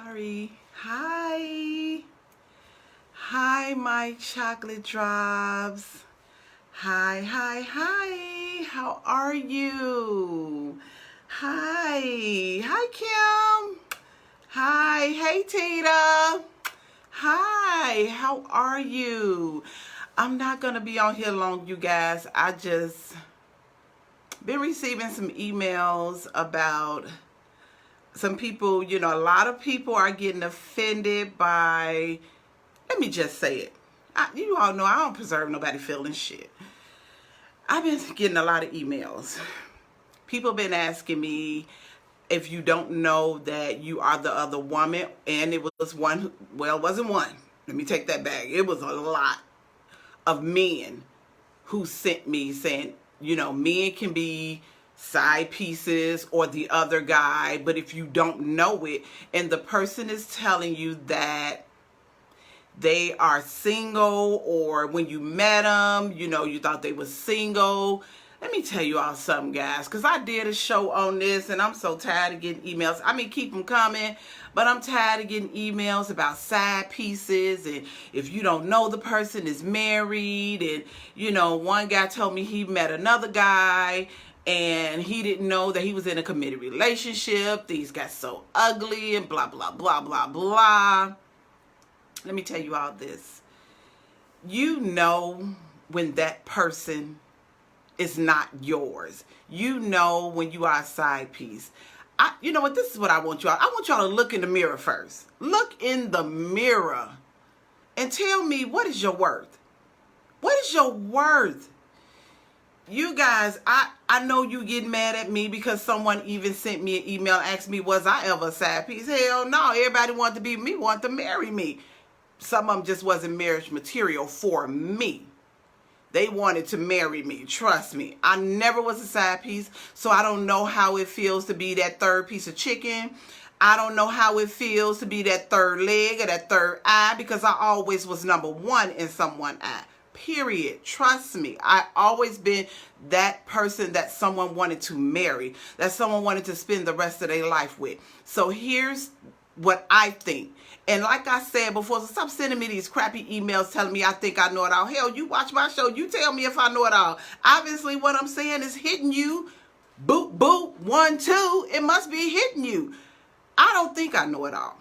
Sorry. Hi. Hi, my chocolate drops. Hi. How are you? Hi, Kim. Hi. Hey, Tita. Hi. How are you? I'm not going to be on here long, you guys. I just been receiving some emails about some people, a lot of people are getting offended by, let me just say it. You all know I don't preserve nobody feeling shit. I've been getting a lot of emails. People been asking me if you don't know that you are the other woman, and it was one, well, it wasn't one. Let me take that back. It was a lot of men who sent me saying, men can be side pieces or the other guy, but if you don't know it and the person is telling you that they are single, or when you met them, you thought they were single. Let me tell you all something, guys, because I did a show on this and I'm so tired of getting emails. I mean, keep them coming, but I'm tired of getting emails about side pieces, and if you don't know the person is married, and one guy told me he met another guy and he didn't know that he was in a committed relationship. These got so ugly and blah, blah, blah, blah, blah. Let me tell you all this. You know when that person is not yours. You know when you are a side piece. You know what? This is what I want y'all. I want y'all to look in the mirror first. Look in the mirror and tell me, what is your worth? What is your worth? You guys, I know you get mad at me because someone even sent me an email, asked me, was I ever a side piece? Hell no. Everybody wanted to be me, wanted to marry me. Some of them just wasn't marriage material for me. They wanted to marry me. Trust me. I never was a side piece, so I don't know how it feels to be that third piece of chicken. I don't know how it feels to be that third leg or that third eye, because I always was number one in someone's eye. Period. Trust me. I always been that person that someone wanted to marry, that someone wanted to spend the rest of their life with. So here's what I think. And like I said before, so stop sending me these crappy emails telling me I think I know it all. Hell, you watch my show, you tell me if I know it all. Obviously, what I'm saying is hitting you. Boop, boop, 1, 2. It must be hitting you. I don't think I know it all.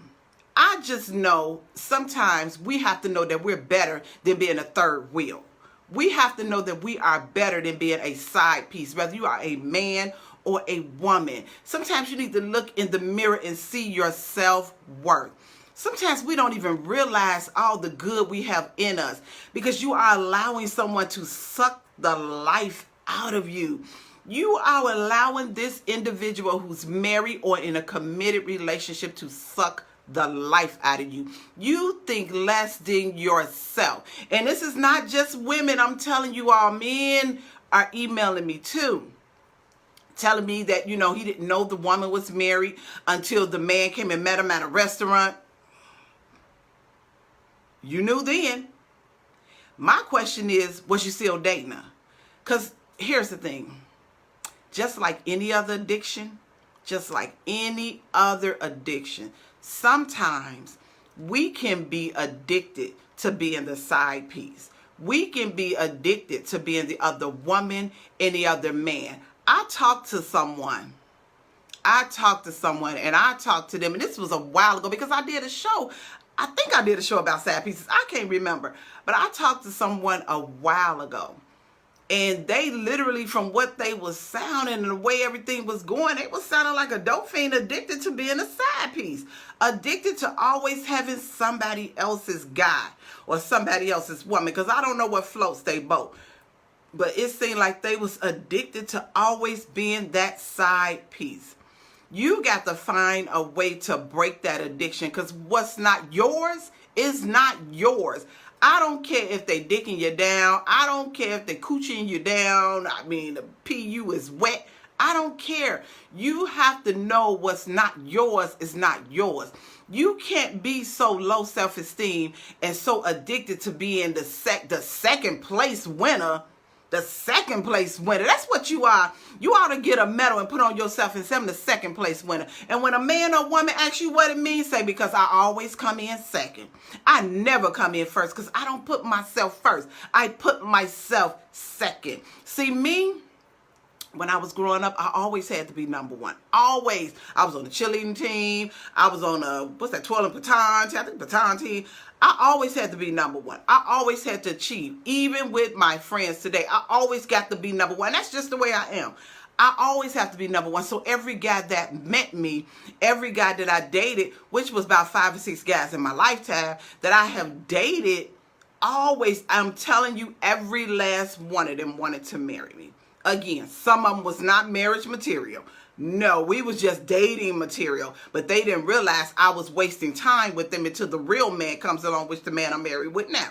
I just know sometimes we have to know that we're better than being a third wheel. We have to know that we are better than being a side piece, whether you are a man or a woman. Sometimes you need to look in the mirror and see your self-worth. Sometimes we don't even realize all the good we have in us, because you are allowing someone to suck the life out of you. You are allowing this individual who's married or in a committed relationship to suck the life out of you. You think less than yourself. And this is not just women. I'm telling you all, men are emailing me too, telling me that, he didn't know the woman was married until the man came and met him at a restaurant. You knew then. My question is, was you still dating her? Because here's the thing. Just like any other addiction, sometimes we can be addicted to being the side piece. We can be addicted to being the other woman and the other man. I talked to someone and I talked to them, and this was a while ago because I did a show. I think I did a show about side pieces. I can't remember. But I talked to someone a while ago, and they literally, from what they was sounding and the way everything was going, they was sounding like a dope fiend, addicted to being a side piece, addicted to always having somebody else's guy or somebody else's woman, because I don't know what floats they boat. But it seemed like they was addicted to always being that side piece. You got to find a way to break that addiction, because what's not yours is not yours. I don't care if they dicking you down. I don't care if they cooching you down. I mean, the PU is wet. I don't care. You have to know what's not yours is not yours. You can't be so low self-esteem and so addicted to being the second place winner the second place winner. That's what you are. You ought to get a medal and put on yourself and say I'm the second place winner. And when a man or woman asks you what it means, say, because I always come in second. I never come in first because I don't put myself first. I put myself second. See, me, when I was growing up, I always had to be number one. Always. I was on the cheerleading team. I was on twirl and baton team. I think baton team. I always had to be number one. I always had to achieve. Even with my friends today, I always got to be number one. That's just the way I am. I always have to be number one. So every guy that met me, every guy that I dated, which was about 5 or 6 guys in my lifetime that I have dated, always, I'm telling you, every last one of them wanted to marry me. Again, some of them was not marriage material. No, we was just dating material, but they didn't realize I was wasting time with them until the real man comes along, which the man I'm married with now.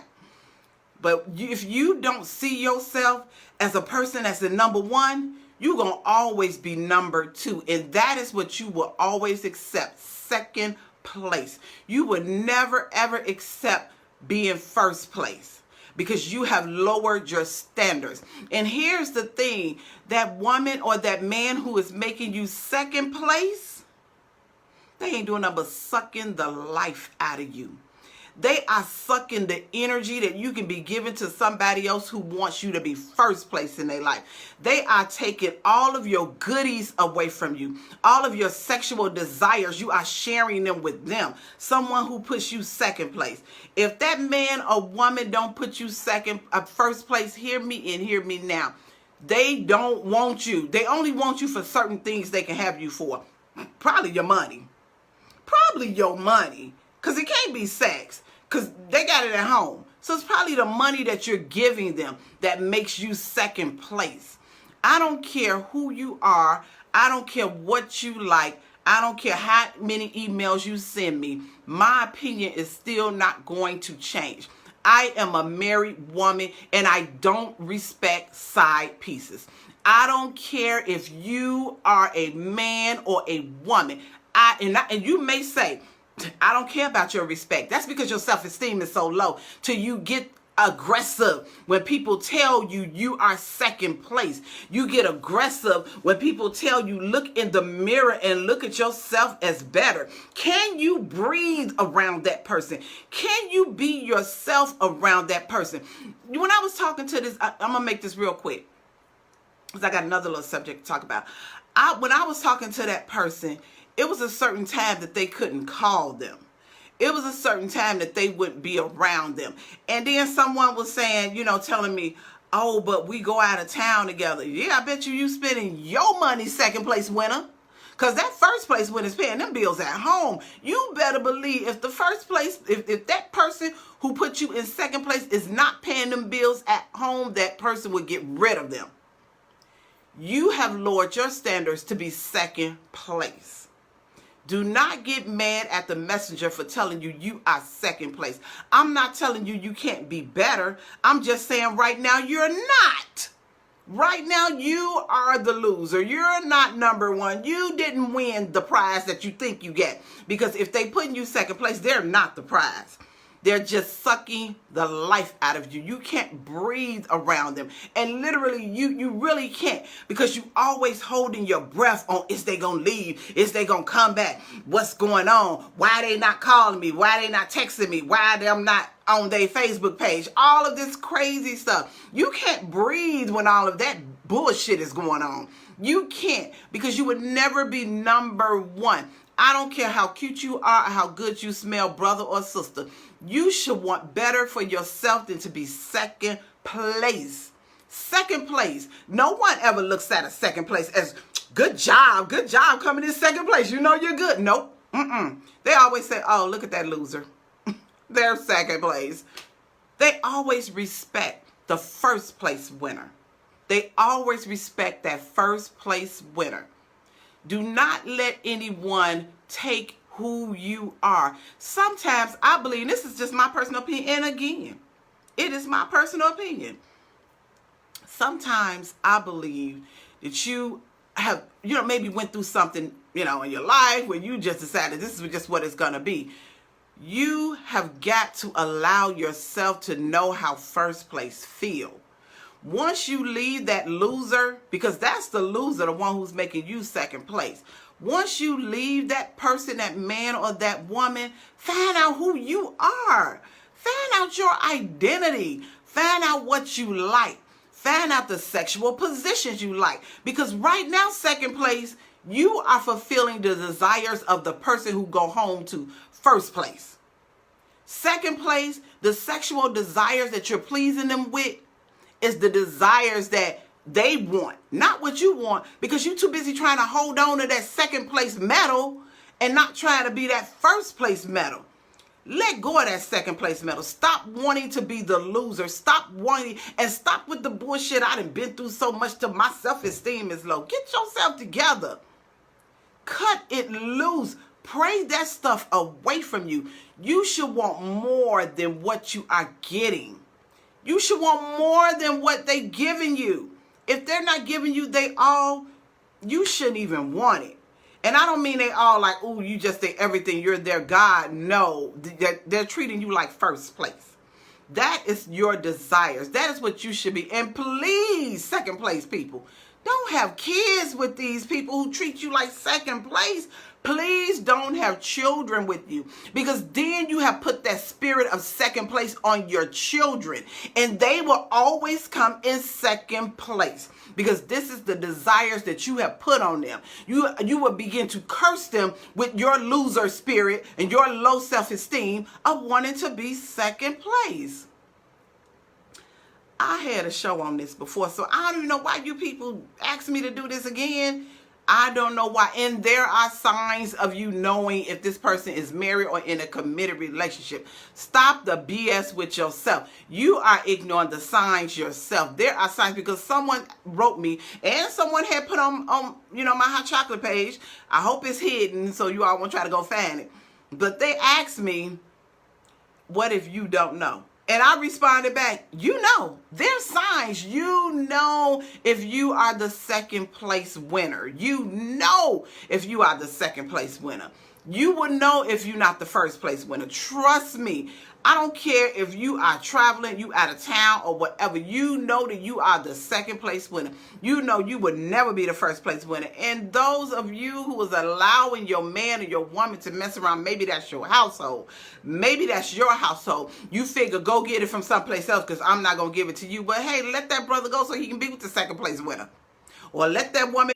But if you don't see yourself as a person that's the number one, you're going to always be number two. And that is what you will always accept, second place. You would never, ever accept being first place, because you have lowered your standards. And here's the thing, that woman or that man who is making you second place, they ain't doing nothing but sucking the life out of you. They are sucking the energy that you can be giving to somebody else who wants you to be first place in their life. They are taking all of your goodies away from you. All of your sexual desires, you are sharing them with them. Someone who puts you second place. If that man or woman don't put you first place, hear me and hear me now. They don't want you. They only want you for certain things they can have you for. Probably your money. Probably your money. Because it can't be sex. Because they got it at home. So it's probably the money that you're giving them that makes you second place. I don't care who you are. I don't care what you like. I don't care how many emails you send me. My opinion is still not going to change. I am a married woman and I don't respect side pieces. I don't care if you are a man or a woman. And you may say, I don't care about your respect. That's because your self-esteem is so low till you get aggressive when people tell you you are second place. You get aggressive when people tell you look in the mirror and look at yourself as better. Can you breathe around that person? Can you be yourself around that person? When I was talking to this, I'm going to make this real quick because I got another little subject to talk about. When I was talking to that person, it was a certain time that they couldn't call them. It was a certain time that they wouldn't be around them. And then someone was saying, telling me, oh, but we go out of town together. Yeah, I bet you spending your money second place winner. Because that first place winner is paying them bills at home. You better believe if the first place, if that person who put you in second place is not paying them bills at home, that person would get rid of them. You have lowered your standards to be second place. Do not get mad at the messenger for telling you you are second place. I'm not telling you you can't be better. I'm just saying right now you're not. Right now you are the loser. You're not number one. You didn't win the prize that you think you get. Because if they put you second place, they're not the prize. They're just sucking the life out of you. You can't breathe around them. And literally, you really can't, because you always holding your breath on, is they going to leave? Is they going to come back? What's going on? Why they not calling me? Why they not texting me? Why I'm not on their Facebook page? All of this crazy stuff. You can't breathe when all of that bullshit is going on. You can't, because you would never be number one. I don't care how cute you are or how good you smell, brother or sister. You should want better for yourself than to be second place. Second place. No one ever looks at a second place as good job coming in second place. You know you're good. Nope. They always say, oh, look at that loser. They're second place. They always respect the first place winner. They always respect that first place winner. Do not let anyone take who you are. Sometimes I believe, this is just my personal opinion, and again, it is my personal opinion. Sometimes I believe that you have, maybe went through something, in your life where you just decided this is just what it's going to be. You have got to allow yourself to know how first place feel. Once you leave that loser, because that's the loser, the one who's making you second place. Once you leave that person, that man or that woman, find out who you are. Find out your identity. Find out what you like. Find out the sexual positions you like. Because right now, second place, you are fulfilling the desires of the person who go home to first place. Second place, the sexual desires that you're pleasing them with is the desires that they want, not what you want, because you're too busy trying to hold on to that second place medal and not trying to be that first place medal. Let go of that second place medal. Stop wanting to be the loser. Stop wanting, and stop with the bullshit. I done been through so much till my self-esteem is low. Get yourself together. Cut it loose. Pray that stuff away from you. You should want more than what you are getting. You should want more than what they giving you. If they're not giving you they all, you shouldn't even want it. And I don't mean they all like, oh, you just think everything, you're their God. No, they're treating you like first place. That is your desires. That is what you should be. And please, second place people, don't have kids with these people who treat you like second place. Please don't have children with you, because then you have put that spirit of second place on your children, and they will always come in second place, because this is the desires that you have put on them. You will begin to curse them with your loser spirit and your low self-esteem of wanting to be second place. I had a show on this before, so I don't even know why you people ask me to do this again. I don't know why. And there are signs of you knowing if this person is married or in a committed relationship. Stop the BS with yourself. You are ignoring the signs yourself. There are signs, because someone wrote me, and someone had put on my hot chocolate page. I hope it's hidden so you all won't try to go find it. But they asked me, what if you don't know? And I responded back, you know, there's signs. You know if you are the second place winner. You know if you are the second place winner. You will know if you're not the first place winner. Trust me. I don't care if you are traveling, you out of town or whatever. You know that you are the second place winner. You know you would never be the first place winner. And those of you who is allowing your man or your woman to mess around, maybe that's your household. Maybe that's your household. You figure go get it from someplace else because I'm not going to give it to you. But hey, let that brother go so he can be with the second place winner. Or let that woman.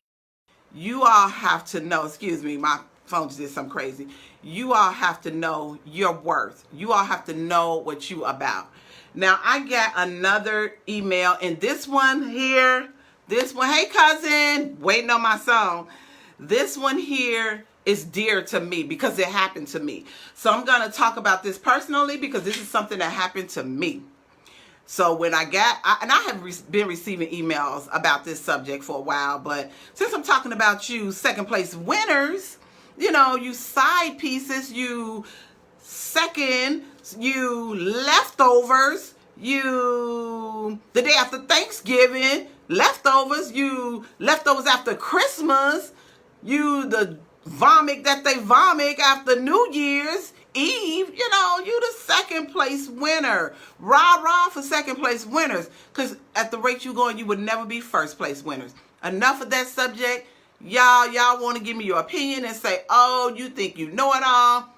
You all have to know, excuse me, my phone just did something crazy. You all have to know your worth. You all have to know what you about. Now, I got another email, and this one here, hey cousin, waiting on my song. This one here is dear to me because it happened to me. So I'm going to talk about this personally because this is something that happened to me. So when I have been receiving emails about this subject for a while, but since I'm talking about you second place winners, you know, you side pieces, you second, you leftovers, you the day after Thanksgiving, leftovers, you leftovers after Christmas, you the vomit that they vomit after New Year's Eve, you know, you the second place winner. Rah, rah for second place winners. Because at the rate you're going, you would never be first place winners. Enough of that subject. Y'all want to give me your opinion and say, oh, you think you know it all.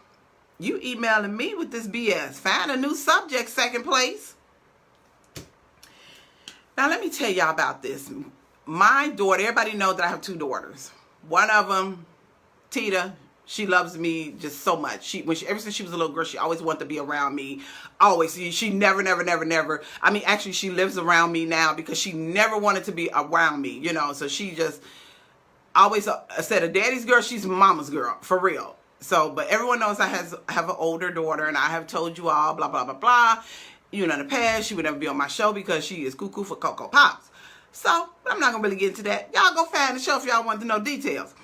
You emailing me with this BS. Find a new subject, second place. Now, let me tell y'all about this. My daughter, everybody knows that I have two daughters. One of them, Tita, she loves me just so much. Ever since she was a little girl, she always wanted to be around me. Always. She never. I mean, actually, she lives around me now because she never wanted to be around me, you know. So she just always said a daddy's girl, she's mama's girl, for real. So, but everyone knows I have an older daughter, and I have told you all, blah, blah, blah, blah. You know, in the past, she would never be on my show because she is cuckoo for Cocoa Pops. So, I'm not going to really get into that. Y'all go find the show if y'all want to know details.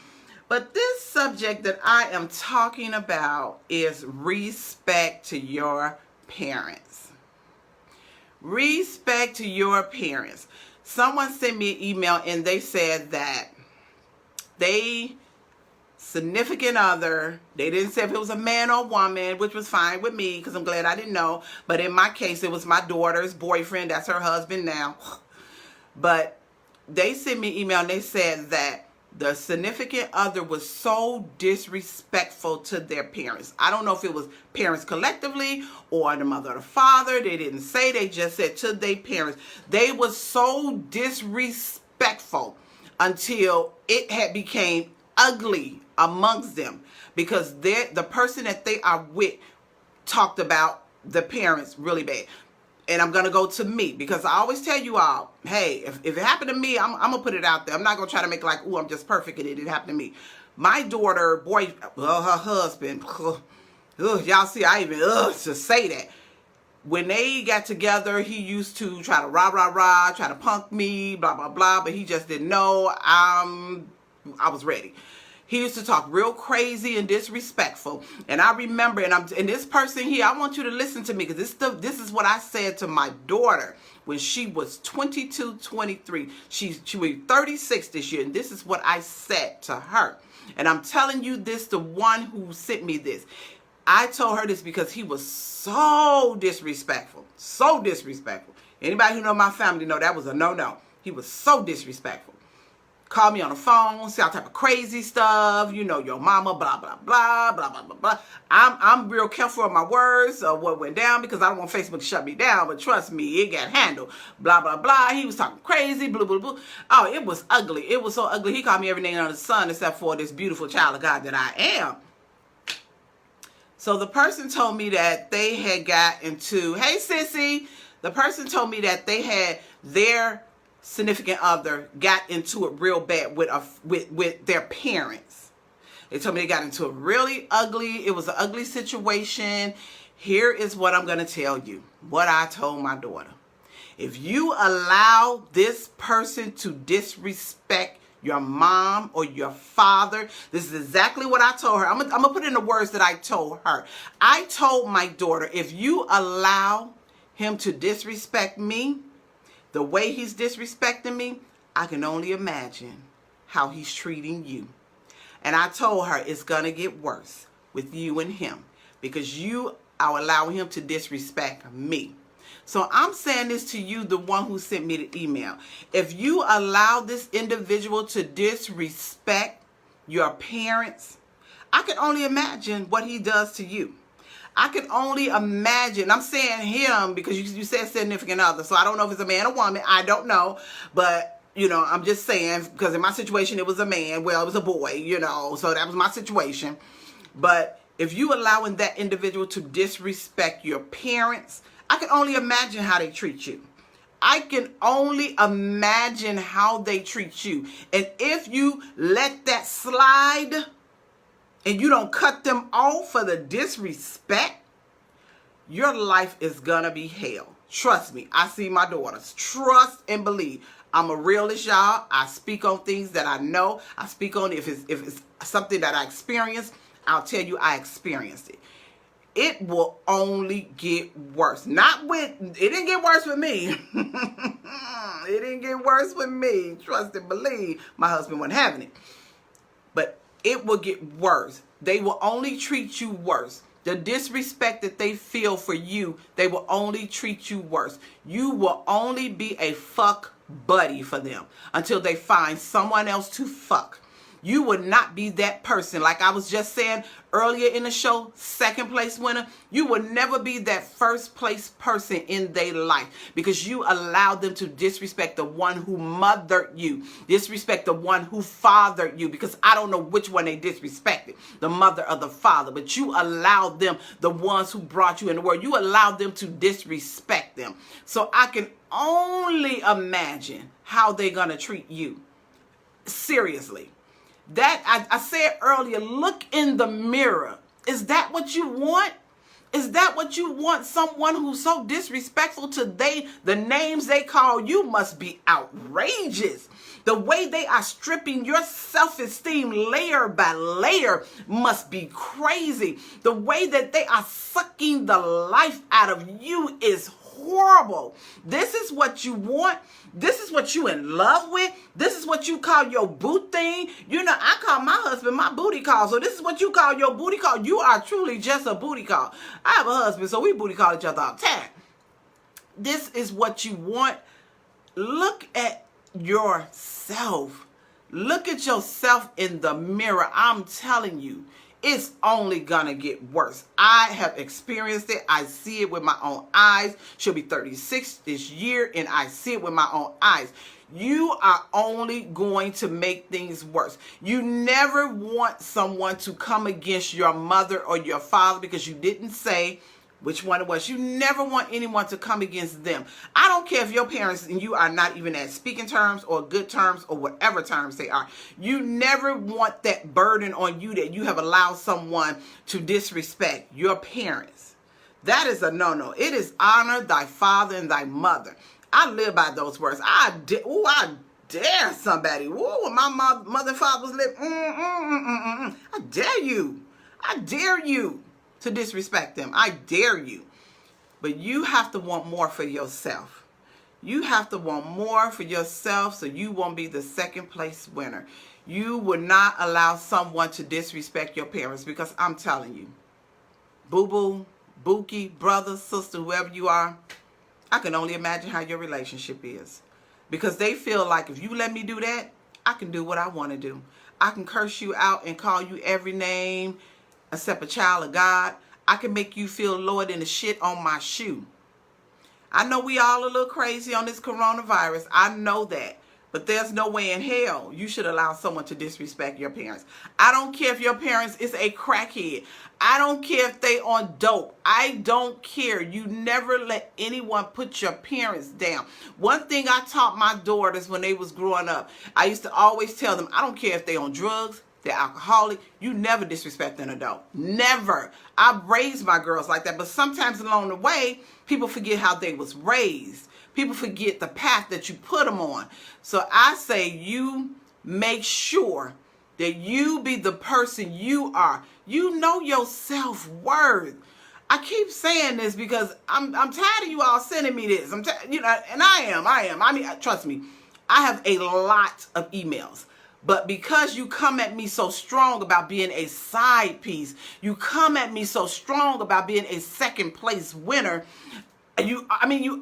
But this subject that I am talking about is respect to your parents. Respect to your parents. Someone sent me an email and they said that they significant other, they didn't say if it was a man or woman, which was fine with me because I'm glad I didn't know. But in my case, it was my daughter's boyfriend. That's her husband now. But they sent me an email and they said that the significant other was so disrespectful to their parents. I don't know if it was parents collectively or the mother or the father. They didn't say, they just said to their parents. They were so disrespectful until it had became ugly amongst them, because the person that they are with talked about the parents really bad. And I'm going to go to me, because I always tell you all, hey, if it happened to me, I'm going to put it out there. I'm not going to try to make like, ooh, I'm just perfect and it didn't happen to me. My daughter, her husband, y'all see, I even to say that. When they got together, he used to try to try to punk me, blah, blah, blah. But he just didn't know I was ready. He used to talk real crazy and disrespectful. And I remember, and this person here, I want you to listen to me, because this is what I said to my daughter when she was 22, 23. She was 36 this year, and this is what I said to her. And I'm telling you this, the one who sent me this. I told her this because he was so disrespectful. So disrespectful. Anybody who know my family know that was a no-no. He was so disrespectful. Called me on the phone, say all type of crazy stuff, you know, your mama, blah, blah, blah, blah, blah, blah, blah. I'm real careful of my words of what went down, because I don't want Facebook to shut me down, but trust me, it got handled. Blah, blah, blah. He was talking crazy, blah, blah, blah. Oh, it was ugly. It was so ugly. He called me every name under the sun except for this beautiful child of God that I am. So the person told me that they had got into, hey, sissy, the person told me that they had their significant other got into it real bad with their parents. They told me they got into it really ugly. It was an ugly situation. Here is what I'm going to tell you, what I told my daughter. If you allow this person to disrespect your mom or your father, this is exactly what I told her. I'm gonna put in the words that I told her. I told my daughter, if you allow him to disrespect me the way he's disrespecting me, I can only imagine how he's treating you. And I told her it's going to get worse with you and him, because you are allowing him to disrespect me. So I'm saying this to you, the one who sent me the email. If you allow this individual to disrespect your parents, I can only imagine what he does to you. I can only imagine. I'm saying him because you said significant other. So I don't know if it's a man or woman. I don't know. But, you know, I'm just saying, because in my situation, it was a man. Well, it was a boy, you know. So that was my situation. But if you allowing that individual to disrespect your parents, I can only imagine how they treat you. I can only imagine how they treat you. And if you let that slide and you don't cut them off for the disrespect, your life is gonna be hell. Trust me, I see my daughters. Trust and believe. I'm a realist, y'all. I speak on things that I know. I speak on if it's something that I experienced, I'll tell you I experienced it. It will only get worse. It didn't get worse with me. It didn't get worse with me. Trust and believe. My husband wasn't having it. But it will get worse. They will only treat you worse. The disrespect that they feel for you, they will only treat you worse. You will only be a fuck buddy for them until they find someone else to fuck. You would not be that person. Like I was just saying earlier in the show, second place winner. You would never be that first place person in their life, because you allowed them to disrespect the one who mothered you, disrespect the one who fathered you, because I don't know which one they disrespected, the mother or the father, but you allowed them, the ones who brought you in the world, you allowed them to disrespect them. So I can only imagine how they're going to treat you. Seriously. That I said earlier, look in the mirror. Is that what you want? Is that what you want? Someone who's so disrespectful to the names they call you must be outrageous. The way they are stripping your self-esteem layer by layer must be crazy. The way that they are sucking the life out of you is horrible. This is what you want. This is what you in love with. This is what you call your boot thing. You know, I call my husband my booty call. So this is what you call your booty call. You are truly just a booty call. I have a husband, so we booty call each other all the time. This is what you want. Look at yourself. Look at yourself in the mirror. I'm telling you, it's only gonna get worse. I have experienced it. I see it with my own eyes. She'll be 36 this year, and I see it with my own eyes. You are only going to make things worse. You never want someone to come against your mother or your father because you didn't say which one it was. You never want anyone to come against them. I don't care if your parents and you are not even at speaking terms or good terms or whatever terms they are. You never want that burden on you that you have allowed someone to disrespect your parents. That is a no-no. It is honor thy father and thy mother. I live by those words. I dare somebody. Ooh, when my mother and father was living. I dare you. I dare you to disrespect them. I dare you. But you have to want more for yourself. You have to want more for yourself so you won't be the second place winner. You will not allow someone to disrespect your parents, because I'm telling you, boo-boo, bookie, brother, sister, whoever you are, I can only imagine how your relationship is. Because they feel like if you let me do that, I can do what I want to do. I can curse you out and call you every name except a child of God. I can make you feel lower than the shit on my shoe. I know we all a little crazy on this coronavirus. I know that. But there's no way in hell you should allow someone to disrespect your parents. I don't care if your parents is a crackhead. I don't care if they on dope. I don't care. You never let anyone put your parents down. One thing I taught my daughters when they was growing up, I used to always tell them, I don't care if they on drugs, they're alcoholic, you never disrespect an adult. Never. I raised my girls like that. But sometimes along the way, people forget how they was raised. People forget the path that you put them on. So I say you make sure that you be the person you are. You know your self-worth. I keep saying this because I'm tired of you all sending me this. And I am. I mean, trust me, I have a lot of emails. But because you come at me so strong about being a side piece, you come at me so strong about being a second place winner, you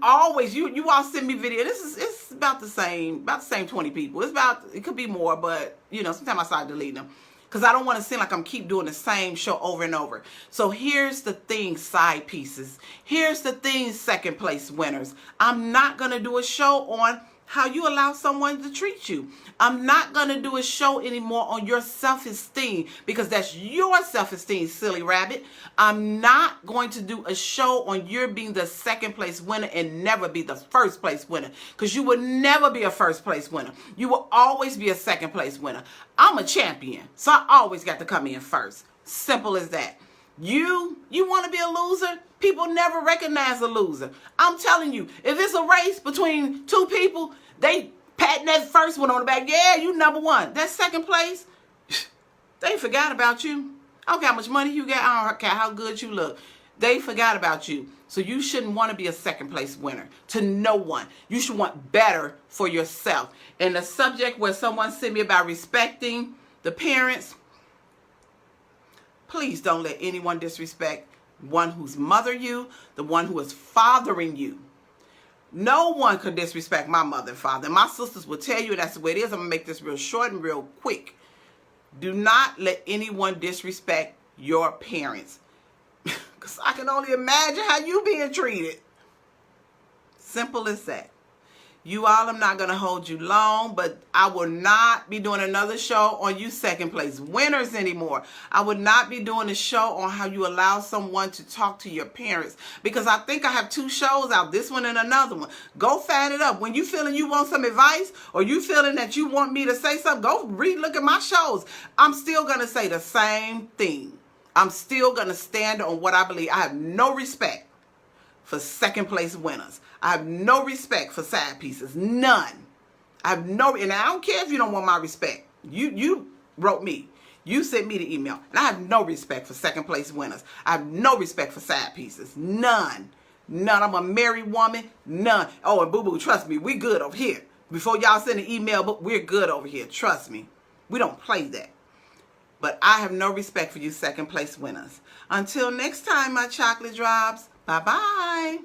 all send me video. It's about the same 20 people. It could be more, but sometimes I start deleting them because I don't want to seem like I'm keep doing the same show over and over. So here's the thing, side pieces. Here's the thing, second place winners. I'm not going to do a show on how you allow someone to treat you. I'm not going to do a show anymore on your self-esteem because that's your self-esteem, silly rabbit. I'm not going to do a show on your being the second place winner and never be the first place winner, because you will never be a first place winner. You will always be a second place winner. I'm a champion, so I always got to come in first. Simple as that. You want to be a loser? People never recognize a loser. I'm telling you, if it's a race between two people, they patting that first one on the back. Yeah, you number one. That second place, they forgot about you. I don't care how much money you got. I don't care how good you look. They forgot about you. So you shouldn't want to be a second place winner to no one. You should want better for yourself. And the subject where someone sent me about respecting the parents, please don't let anyone disrespect one who's mothered you, the one who is fathering you. No one could disrespect my mother and father. My sisters will tell you that's the way it is. I'm going to make this real short and real quick. Do not let anyone disrespect your parents. Because I can only imagine how you being treated. Simple as that. You all, I'm not going to hold you long, but I will not be doing another show on you second place winners anymore. I would not be doing a show on how you allow someone to talk to your parents, because I think I have 2 shows out, this one and another one. Go fan it up. When you feeling you want some advice or you feeling that you want me to say something, go look at my shows. I'm still going to say the same thing. I'm still going to stand on what I believe. I have no respect for second place winners. I have no respect for side pieces. None. And I don't care if you don't want my respect. You wrote me. You sent me the email. And I have no respect for second place winners. I have no respect for side pieces. None. None. I'm a married woman. None. Oh, and boo-boo, trust me, we good over here. Before y'all send an email, but we're good over here. Trust me. We don't play that. But I have no respect for you second place winners. Until next time, my chocolate drops. Bye-bye.